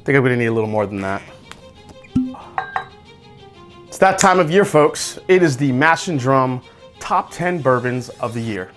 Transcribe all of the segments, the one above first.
think I'm gonna need a little more than that. It's that time of year, folks. It is the Mash and Drum Top 10 Bourbons of the Year.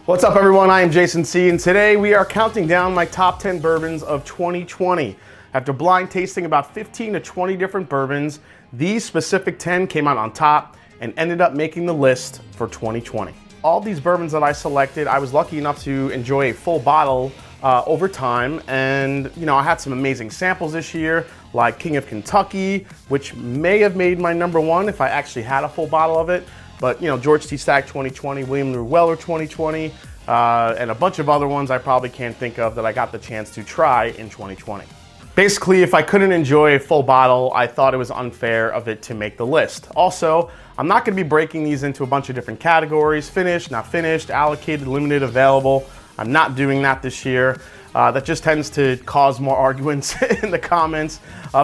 What's up, everyone? I am Jason C, and today we are counting down my top 10 bourbons of 2020. After blind tasting about 15 to 20 different bourbons, these specific 10 came out on top and ended up making the list for 2020. All these bourbons that I selected, I was lucky enough to enjoy a full bottle over time, and I had some amazing samples this year, like King of Kentucky, which may have made my #1 if I actually had a full bottle of it. But George T. Stagg 2020, William Llewellyn 2020, and a bunch of other ones I probably can't think of that I got the chance to try in 2020. Basically, if I couldn't enjoy a full bottle, I thought it was unfair of it to make the list. Also, I'm not going to be breaking these into a bunch of different categories: finished, not finished, allocated, limited, available. I'm not doing that this year. That just tends to cause more arguments in the comments.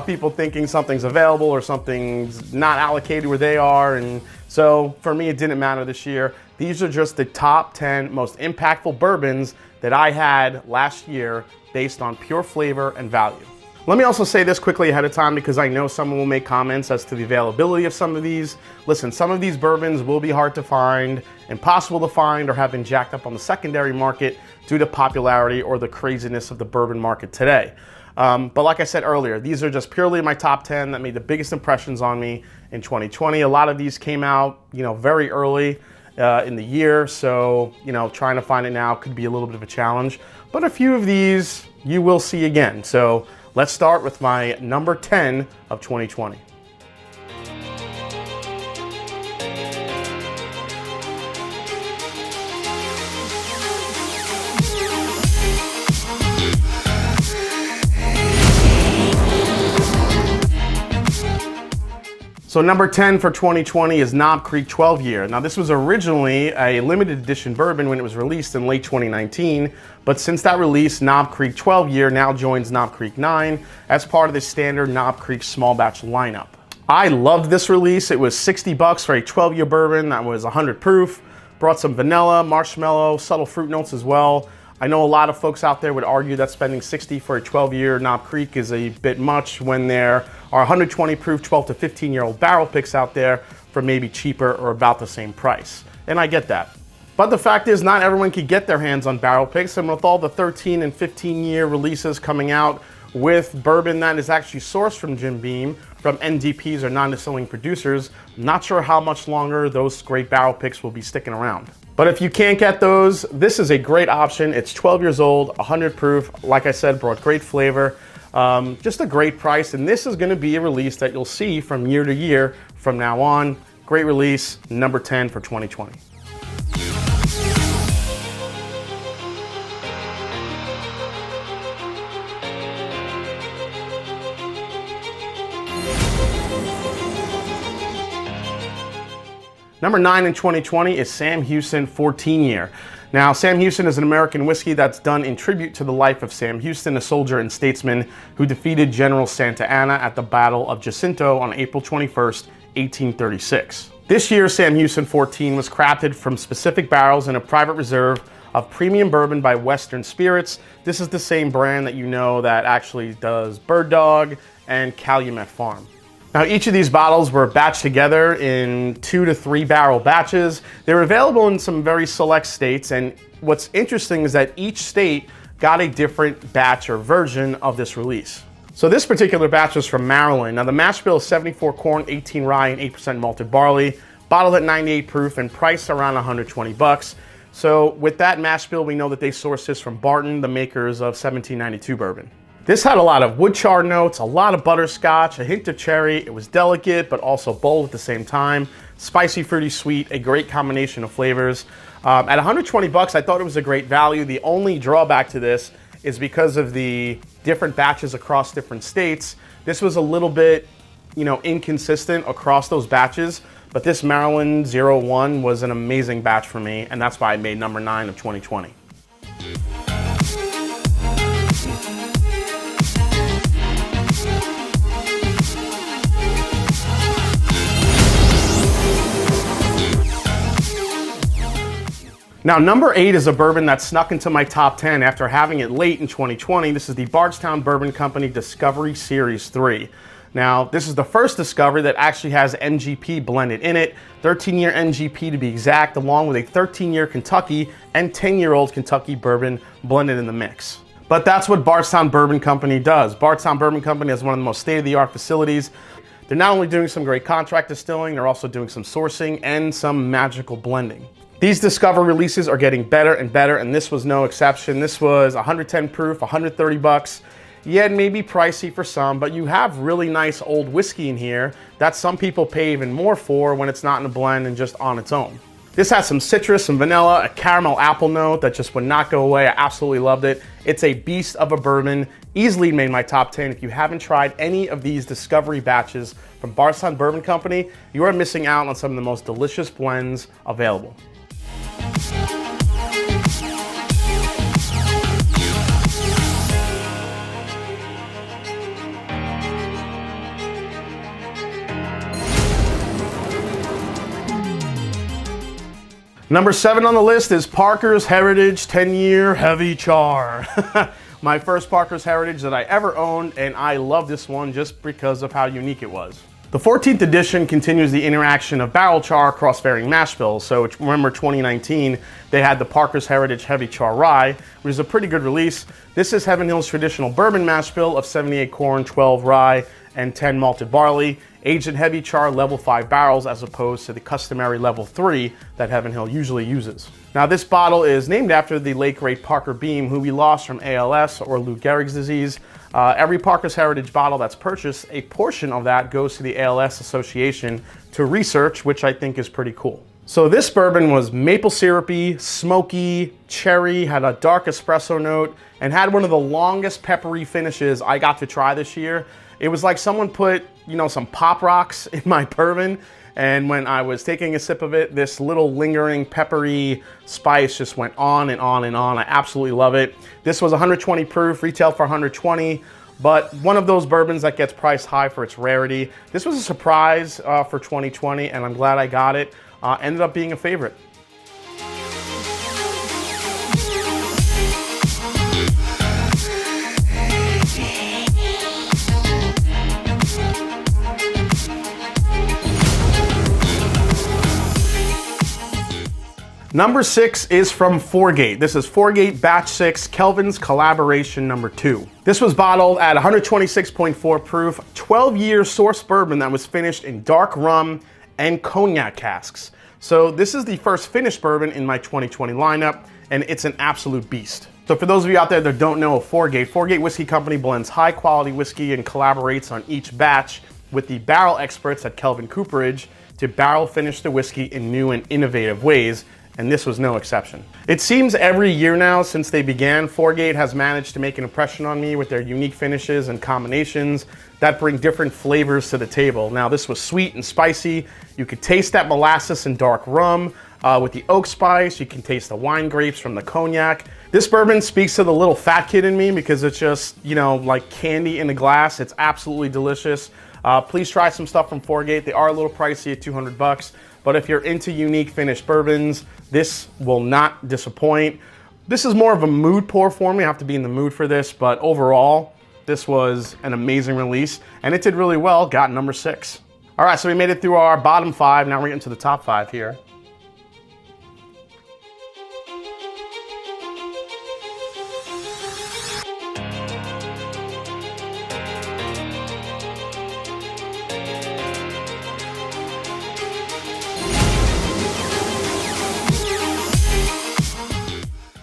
People thinking something's available or something's not allocated where they are. And so for me, it didn't matter this year. These are just the top 10 most impactful bourbons that I had last year based on pure flavor and value. Let me also say this quickly ahead of time, because I know someone will make comments as to the availability of some of these. Listen, some of these bourbons will be hard to find, impossible to find, or have been jacked up on the secondary market due to popularity or the craziness of the bourbon market today. But like I said earlier, these are just purely my top 10 that made the biggest impressions on me in 2020. A lot of these came out, very early in the year, so trying to find it now could be a little bit of a challenge. But a few of these you will see again. So let's start with my number 10 of 2020. So number 10 for 2020 is Knob Creek 12 Year. Now, this was originally a limited edition bourbon when it was released in late 2019, but since that release, Knob Creek 12 Year now joins Knob Creek 9 as part of the standard Knob Creek small batch lineup. I loved this release. It was $60 for a 12-year bourbon that was 100 proof, brought some vanilla, marshmallow, subtle fruit notes as well. I know a lot of folks out there would argue that spending $60 for a 12-year Knob Creek is a bit much when there are 120 proof 12 to 15-year-old barrel picks out there for maybe cheaper or about the same price. And I get that. But the fact is, not everyone can get their hands on barrel picks, and with all the 13 and 15-year releases coming out with bourbon that is actually sourced from Jim Beam, from NDPs or non-distilling producers, I'm not sure how much longer those great barrel picks will be sticking around. But if you can't get those, this is a great option. It's 12 years old, 100 proof. Like I said, brought great flavor, just a great price. And this is gonna be a release that you'll see from year to year from now on. Great release, number 10 for 2020. Number 9 in 2020 is Sam Houston 14 Year. Now, Sam Houston is an American whiskey that's done in tribute to the life of Sam Houston, a soldier and statesman who defeated General Santa Anna at the Battle of Jacinto on April 21st, 1836. This year's Sam Houston 14 was crafted from specific barrels in a private reserve of premium bourbon by Western Spirits. This is the same brand that actually does Bird Dog and Calumet Farm. Now, each of these bottles were batched together in 2 to 3 barrel batches. They're available in some very select states, and what's interesting is that each state got a different batch or version of this release. So this particular batch was from Maryland. Now, the mash bill is 74 corn, 18 rye, and 8% malted barley, bottled at 98 proof and priced around $120. So with that mash bill, we know that they sourced this from Barton, the makers of 1792 bourbon. This had a lot of wood char notes, a lot of butterscotch, a hint of cherry. It was delicate, but also bold at the same time. Spicy, fruity, sweet, a great combination of flavors. At $120, I thought it was a great value. The only drawback to this is because of the different batches across different states. This was a little bit inconsistent across those batches, but this Maryland 01 was an amazing batch for me, and that's why I made number 9 of 2020. Now, number 8 is a bourbon that snuck into my top 10 after having it late in 2020. This is the Bardstown Bourbon Company Discovery Series 3. Now, this is the first Discovery that actually has MGP blended in it, 13-year MGP to be exact, along with a 13-year Kentucky and 10-year-old Kentucky bourbon blended in the mix. But that's what Bardstown Bourbon Company does. Bardstown Bourbon Company has one of the most state-of-the-art facilities. They're not only doing some great contract distilling, they're also doing some sourcing and some magical blending. These Discover releases are getting better and better, and this was no exception. This was 110 proof, 130 bucks. Yeah, it may be pricey for some, but you have really nice old whiskey in here that some people pay even more for when it's not in a blend and just on its own. This has some citrus, some vanilla, a caramel apple note that just would not go away. I absolutely loved it. It's a beast of a bourbon, easily made my top 10. If you haven't tried any of these Discovery batches from Bardstown Bourbon Company, you are missing out on some of the most delicious blends available. Number 7 on the list is Parker's Heritage 10-year Heavy Char. My first Parker's Heritage that I ever owned, and I love this one just because of how unique it was. The 14th edition continues the interaction of barrel char across varying mash bills. So remember 2019, they had the Parker's Heritage Heavy Char Rye, which is a pretty good release. This is Heaven Hill's traditional bourbon mash bill of 78 corn, 12 rye, and 10 malted barley, aged in heavy char level 5 barrels as opposed to the customary level 3 that Heaven Hill usually uses. Now, this bottle is named after the late great Parker Beam, who we lost from ALS or Lou Gehrig's disease. Every Parker's Heritage bottle that's purchased, a portion of that goes to the ALS Association to research, which I think is pretty cool. So this bourbon was maple syrupy, smoky, cherry, had a dark espresso note, and had one of the longest peppery finishes I got to try this year. It was like someone put, some Pop Rocks in my bourbon, and when I was taking a sip of it, this little lingering peppery spice just went on and on and on. I absolutely love it. This was 120 proof, retailed for 120, but one of those bourbons that gets priced high for its rarity. This was a surprise for 2020, and I'm glad I got it. Ended up being a favorite. Number 6 is from Foregate. This is Foregate Batch 6, Kelvin's Collaboration number 2. This was bottled at 126.4 proof, 12-year source bourbon that was finished in dark rum and cognac casks. So this is the first finished bourbon in my 2020 lineup, and it's an absolute beast. So for those of you out there that don't know Foregate Whiskey Company blends high-quality whiskey and collaborates on each batch with the barrel experts at Kelvin Cooperage to barrel finish the whiskey in new and innovative ways, and this was no exception. It seems every year now since they began, Foregate has managed to make an impression on me with their unique finishes and combinations that bring different flavors to the table. Now, this was sweet and spicy. You could taste that molasses and dark rum. With the oak spice, you can taste the wine grapes from the cognac. This bourbon speaks to the little fat kid in me because it's just, like candy in a glass. It's absolutely delicious. Please try some stuff from Foregate. They are a little pricey at 200 bucks. But if you're into unique finished bourbons, this will not disappoint. This is more of a mood pour for me. I have to be in the mood for this, but overall, this was an amazing release, and it did really well, got number 6. All right, so we made it through our bottom 5. Now we're getting to the top 5 here.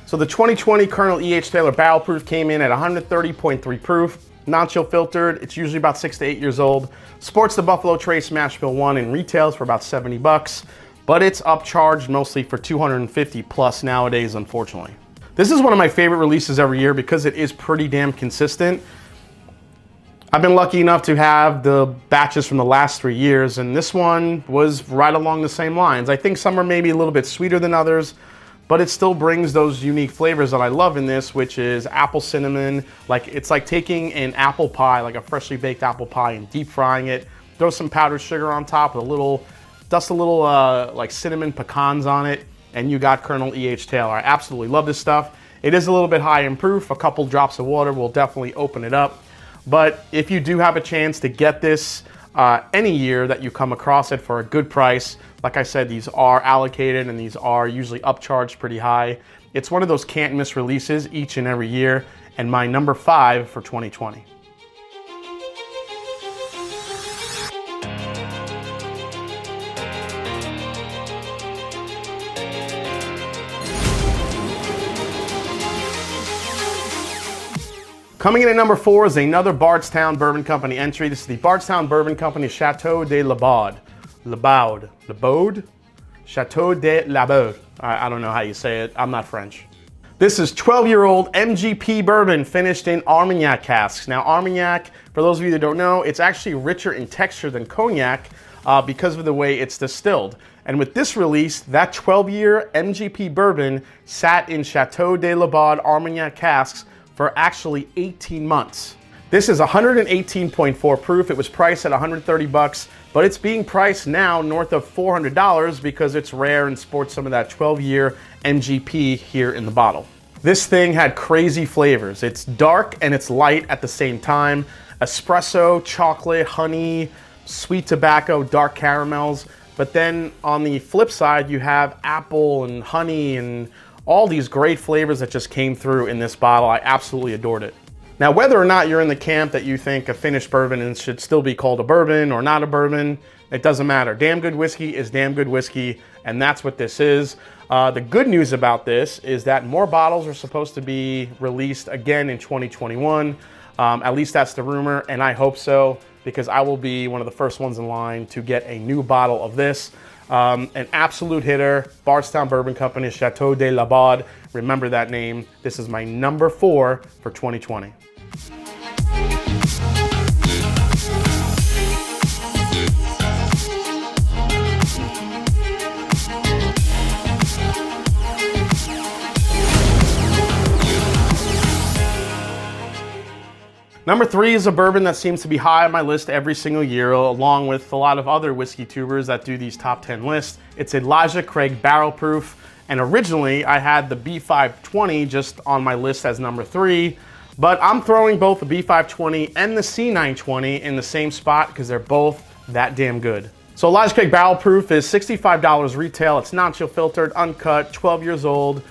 So the 2020 Colonel E.H. Taylor Barrel Proof came in at 130.3 proof, non-chill filtered. It's usually about 6 to 8 years old. Sports the Buffalo Trace Mash Bill 1 and retails for about 70 bucks, but it's upcharged mostly for 250 plus nowadays, unfortunately. This is one of my favorite releases every year because it is pretty damn consistent. I've been lucky enough to have the batches from the last 3 years, and this one was right along the same lines. I think some are maybe a little bit sweeter than others, but it still brings those unique flavors that I love in this, which is apple cinnamon. Like, it's like taking an apple pie, like a freshly baked apple pie, and deep frying it. Throw some powdered sugar on top, dust a little like cinnamon pecans on it, and you got Colonel E.H. Taylor. I absolutely love this stuff. It is a little bit high in proof. A couple drops of water will definitely open it up. But if you do have a chance to get this any year that you come across it for a good price, like I said, these are allocated and these are usually upcharged pretty high. It's one of those can't miss releases each and every year, and my number 5 for 2020. Coming in at number 4 is another Bardstown Bourbon Company entry. This is the Bardstown Bourbon Company Chateau de Labaude. Chateau de Labaude. I don't know how you say it. I'm not French. This is 12-year-old MGP bourbon finished in Armagnac casks. Now, Armagnac, for those of you that don't know, it's actually richer in texture than cognac because of the way it's distilled. And with this release, that 12-year MGP bourbon sat in Chateau de Labaude Armagnac casks for actually 18 months. This is 118.4 proof. It was priced at 130 bucks, but it's being priced now north of $400 because it's rare and sports some of that 12-year MGP here in the bottle. This thing had crazy flavors. It's dark and it's light at the same time. Espresso, chocolate, honey, sweet tobacco, dark caramels. But then on the flip side, you have apple and honey and all these great flavors that just came through in this bottle. I absolutely adored it. Now, whether or not you're in the camp that you think a finished bourbon and should still be called a bourbon or not a bourbon, it doesn't matter. Damn good whiskey is damn good whiskey, and that's what this is. The good news about this is that more bottles are supposed to be released again in 2021. At least that's the rumor, and I hope so, because I will be one of the first ones in line to get a new bottle of this. An absolute hitter, Bardstown Bourbon Company, Chateau de Labaude. Remember that name. This is my number 4 for 2020. Number 3 is a bourbon that seems to be high on my list every single year, along with a lot of other whiskey tubers that do these top 10 lists. It's Elijah Craig Barrel Proof, and originally I had the B520 just on my list as number 3, but I'm throwing both the B520 and the C920 in the same spot because they're both that damn good. So Elijah Craig Barrel Proof is $65 retail. It's non-chill filtered, uncut, 12 years old.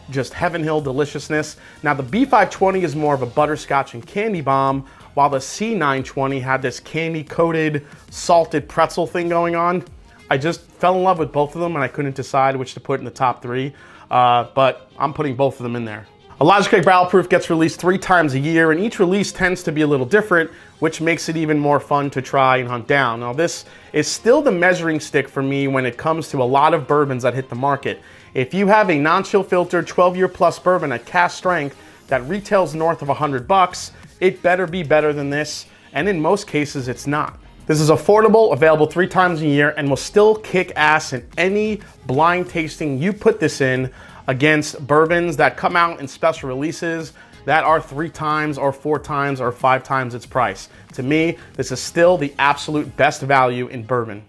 Just Heaven Hill deliciousness. Now the B520 is more of a butterscotch and candy bomb, while the C920 had this candy coated salted pretzel thing going on. I just fell in love with both of them and I couldn't decide which to put in the top 3, but I'm putting both of them in there. Elijah Craig Barrel Proof gets released 3 times a year, and each release tends to be a little different, which makes it even more fun to try and hunt down. Now this is still the measuring stick for me when it comes to a lot of bourbons that hit the market. If you have a non-chill filtered 12-year plus bourbon at cask strength that retails north of 100 bucks, it better be better than this, and in most cases it's not. This is affordable, available 3 times a year, and will still kick ass in any blind tasting you put this in against bourbons that come out in special releases that are 3 times or 4 times or 5 times its price. To me, this is still the absolute best value in bourbon.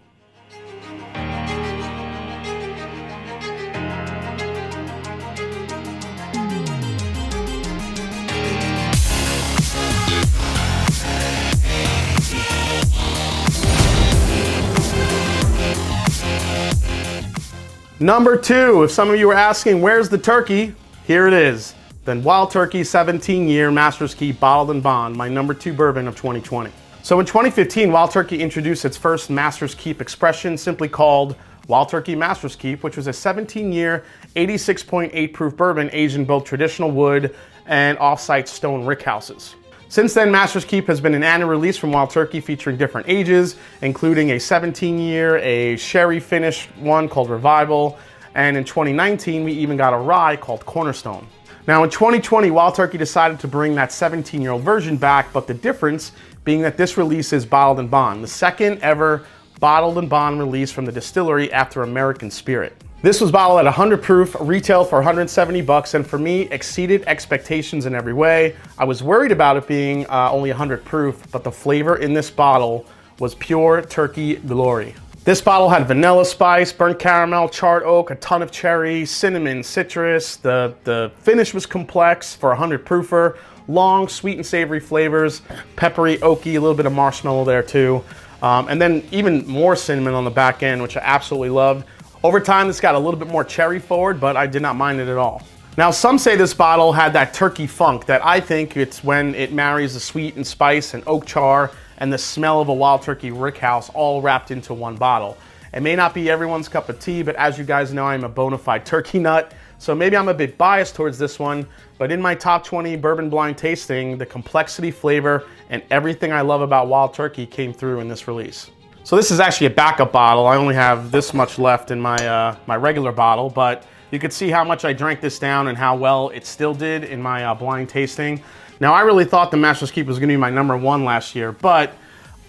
Number 2, if some of you were asking, where's the turkey? Here it is. The Wild Turkey 17-year Master's Keep Bottled and Bond, my number 2 bourbon of 2020. So in 2015, Wild Turkey introduced its first Master's Keep expression, simply called Wild Turkey Master's Keep, which was a 17-year, 86.8 proof bourbon aged in both traditional wood and off-site stone rickhouses. Since then, Master's Keep has been an annual release from Wild Turkey featuring different ages, including a 17-year, a sherry finished one called Revival, and in 2019, we even got a rye called Cornerstone. Now in 2020, Wild Turkey decided to bring that 17-year-old version back, but the difference being that this release is bottled in bond, the second ever bottled in bond release from the distillery after American Spirit. This was bottled at 100 proof, retailed for 170 bucks, and for me, exceeded expectations in every way. I was worried about it being only 100 proof, but the flavor in this bottle was pure turkey glory. This bottle had vanilla spice, burnt caramel, charred oak, a ton of cherry, cinnamon, citrus. The finish was complex for a 100 proofer. Long, sweet and savory flavors, peppery, oaky, a little bit of marshmallow there too. And then even more cinnamon on the back end, which I absolutely loved. Over time, this got a little bit more cherry forward, but I did not mind it at all. Now, some say this bottle had that turkey funk that I think it's when it marries the sweet and spice and oak char and the smell of a Wild Turkey rickhouse all wrapped into one bottle. It may not be everyone's cup of tea, but as you guys know, I'm a bona fide turkey nut. So maybe I'm a bit biased towards this one, but in my top 20 bourbon blind tasting, the complexity, flavor, and everything I love about Wild Turkey came through in this release. So this is actually a backup bottle. I only have this much left in my, my regular bottle, but you could see how much I drank this down and how well it still did in my blind tasting. Now, I really thought the Master's Keep was gonna be my #1 last year, but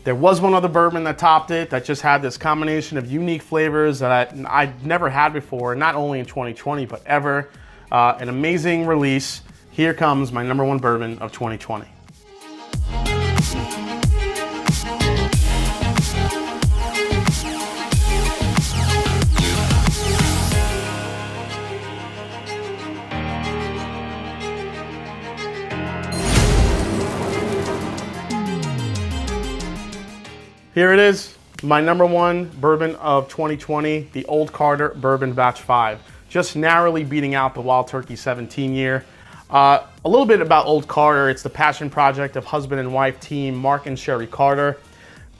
there was one other bourbon that topped it that just had this combination of unique flavors that I'd never had before, not only in 2020, but ever. An amazing release. Here comes my #1 bourbon of 2020. Here it is, my #1 bourbon of 2020, the Old Carter Bourbon Batch 5. Just narrowly beating out the Wild Turkey 17 year. A little bit about Old Carter. It's the passion project of husband and wife team Mark and Sherry Carter.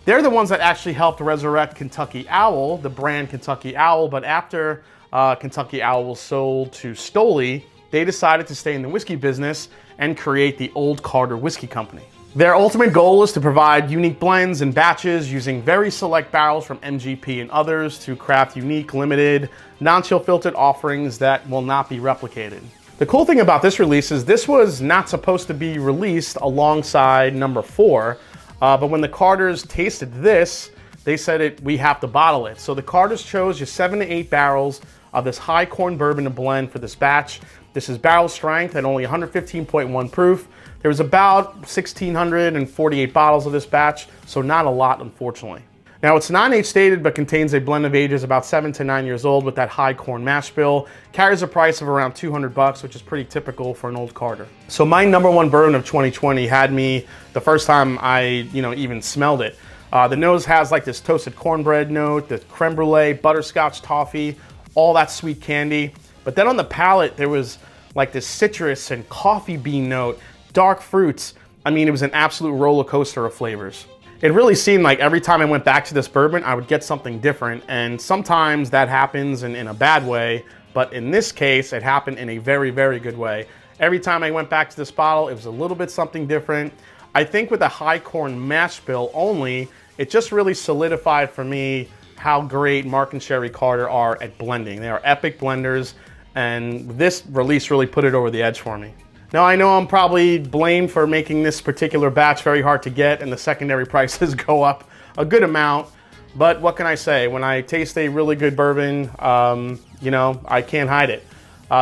They're the ones that actually helped resurrect Kentucky Owl, the brand Kentucky Owl, but after Kentucky Owl was sold to Stoli, they decided to stay in the whiskey business and create the Old Carter Whiskey Company. Their ultimate goal is to provide unique blends and batches using very select barrels from MGP and others to craft unique, limited, non-chill filtered offerings that will not be replicated. The cool thing about this release is this was not supposed to be released alongside #4, but when the Carters tasted this, they said we have to bottle it. So the Carters chose just 7 to 8 barrels of this high corn bourbon to blend for this batch. This is barrel strength at only 115.1 proof. There was about 1,648 bottles of this batch, so not a lot, unfortunately. Now, it's non-age stated, but contains a blend of ages about 7 to 9 years old with that high corn mash bill. Carries a price of around 200 bucks, which is pretty typical for an Old Carter. So my #1 bourbon of 2020 had me the first time I, even smelled it. The nose has like this toasted cornbread note, the creme brulee, butterscotch toffee, all that sweet candy. But then on the palate, there was like this citrus and coffee bean note, dark fruits. I mean, it was an absolute roller coaster of flavors. It really seemed like every time I went back to this bourbon, I would get something different. And sometimes that happens in a bad way, but in this case, it happened in a very, very good way. Every time I went back to this bottle, it was a little bit something different. I think with the high corn mash bill only, it just really solidified for me how great Mark and Sherry Carter are at blending. They are epic blenders, and this release really put it over the edge for me. Now, I know I'm probably blamed for making this particular batch very hard to get and the secondary prices go up a good amount, but what can I say? When I taste a really good bourbon, I can't hide it.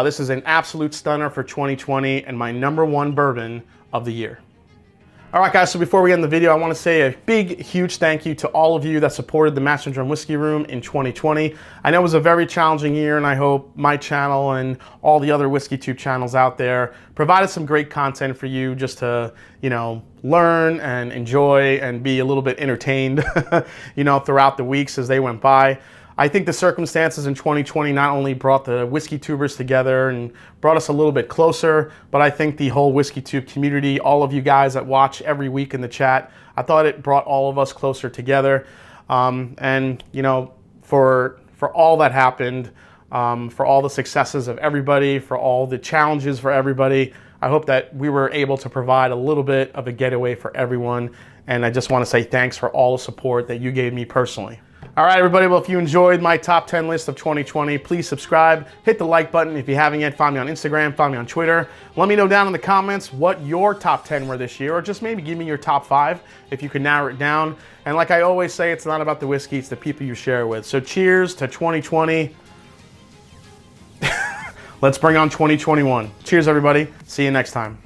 This is an absolute stunner for 2020 and my #1 bourbon of the year. All right, guys, so before we end the video, I want to say a big, huge thank you to all of you that supported the Master Drum Whiskey Room in 2020. I know it was a very challenging year, and I hope my channel and all the other WhiskeyTube channels out there provided some great content for you just to, learn and enjoy and be a little bit entertained, throughout the weeks as they went by. I think the circumstances in 2020 not only brought the whiskey tubers together and brought us a little bit closer, but I think the whole WhiskeyTube community, all of you guys that watch every week in the chat, I thought it brought all of us closer together. For all that happened, for all the successes of everybody, for all the challenges for everybody, I hope that we were able to provide a little bit of a getaway for everyone. And I just want to say thanks for all the support that you gave me personally. All right, everybody. Well, if you enjoyed my top 10 list of 2020, please subscribe, hit the like button. If you haven't yet, find me on Instagram, find me on Twitter. Let me know down in the comments what your top 10 were this year, or just maybe give me your top 5 if you can narrow it down. And like I always say, it's not about the whiskey, it's the people you share with. So cheers to 2020. Let's bring on 2021. Cheers, everybody. See you next time.